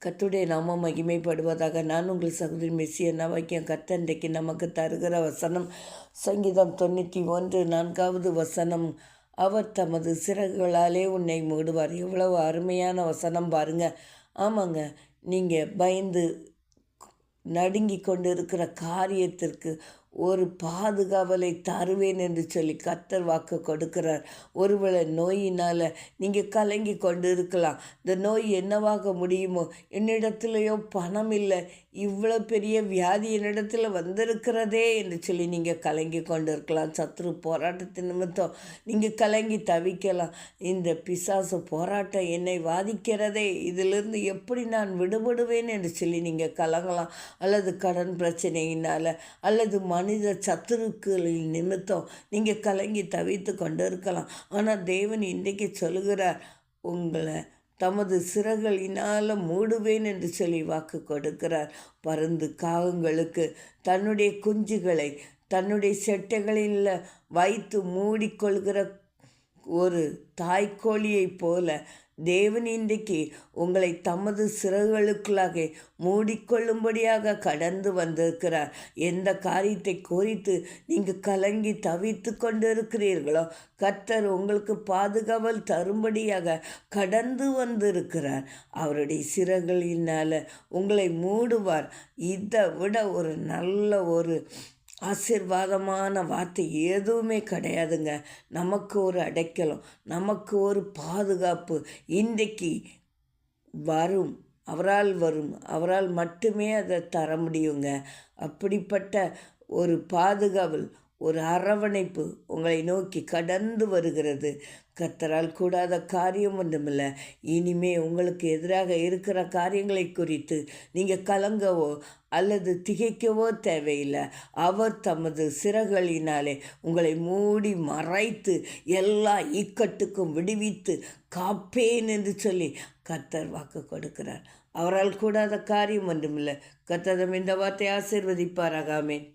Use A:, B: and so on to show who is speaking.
A: கர்த்தருடைய நாமம் மகிமைப்படுவதாக. நான் உங்கள் சகோதரி மெஸ்ஸி வாக்கியம். கர்த்தர் இன்றைக்கு நமக்கு தருகிற வசனம் சங்கீதம் 91:4 வசனம். அவர் தமது சிறகுகளாலே உன்னை மூடுவார். எவ்வளவு அருமையான வசனம் பாருங்க. ஆமாங்க, நீங்கள் பயந்து நடுங்கி கொண்டு இருக்கிற காரியத்திற்கு ஒரு பாதுகாவலை தருவேன் என்று சொல்லி கர்த்தர் வாக்கு கொடுக்கிறார். ஒருவேளை நோயினால் நீங்கள் கலங்கி கொண்டு இருக்கலாம். இந்த நோய் என்னவாக முடியுமோ, என்னிடத்துலையோ பணம் இல்லை, இவ்வளோ பெரிய வியாதி என்னிடத்துல வந்திருக்கிறதே என்று சொல்லி நீங்கள் கலங்கி கொண்டு இருக்கலாம். சத்ரு போராட்டத்தின் நிமித்தம் நீங்கள் கலங்கி தவிக்கலாம். இந்த பிசாசு போராட்டம் என்னை வாதிக்கிறதே, இதிலிருந்து எப்படி நான் விடுபடுவேன் என்று சொல்லி நீங்கள் கலங்கலாம். அல்லது கடன் பிரச்சனையினால் அல்லது மனித சத்துருக்களின் நிமித்தம் நீங்கள் கலங்கி தவித்து கொண்டு இருக்கலாம். ஆனால் தேவன் இன்றைக்கு சொல்லுகிறார், உங்களை தமது சிறகுகளினால் மூடுவேன் என்று சொல்லி வாக்கு கொடுக்கிறார். பருந்து காகங்களுக்கு தன்னுடைய குஞ்சுகளை தன்னுடைய செட்டைகளில் வைத்து மூடிக்கொள்கிற ஒரு தாய்க்கோழியைப் போல தேவன் இன்றைக்கு உங்களை தமது சிறகுகளுக்குள்ளாக மூடிக்கொள்ளும்படியாக கடந்து வந்திருக்கிறார். எந்த காரியத்தை குறித்து நீங்கள் கலங்கி தவித்து கொண்டு இருக்கிறீர்களோ, கர்த்தர் உங்களுக்கு பாதுகாவல் தரும்படியாக கடந்து வந்திருக்கிறார். அவருடைய சிறகுகளினால் உங்களை மூடுவார். இதை விட ஒரு நல்ல ஒரு ஆசீர்வாதமான வார்த்தை எதுவுமே கிடையாதுங்க. நமக்கு ஒரு அடைக்கலம், நமக்கு ஒரு பாதுகாப்பு இன்றைக்கு வரும். அவரால் வரும், அவரால் மட்டுமே அதை தர முடியுங்க. அப்படிப்பட்ட ஒரு பாதுகாவல், ஒரு அரவணைப்பு உங்களை நோக்கி கடந்து வருகிறது. கர்த்தரால் கூடாத காரியம் ஒன்றுமில்லை. இனிமே உங்களுக்கு எதிராக இருக்கிற காரியங்களை குறித்து நீங்கள் கலங்கவோ அல்லது திகைக்கவோ தேவையில்லை. அவர் தமது சிறகுகளினாலே உங்களை மூடி மறைத்து எல்லா இக்கட்டுக்கும் விடுவித்து காப்பேன் என்று சொல்லி கர்த்தர் வாக்கு கொடுக்கிறார். அவரால் கூடாத காரியம் ஒன்றுமில்லை. கர்த்தர் இந்த வார்த்தை ஆசீர்வதிப்பாராக. ஆமென்.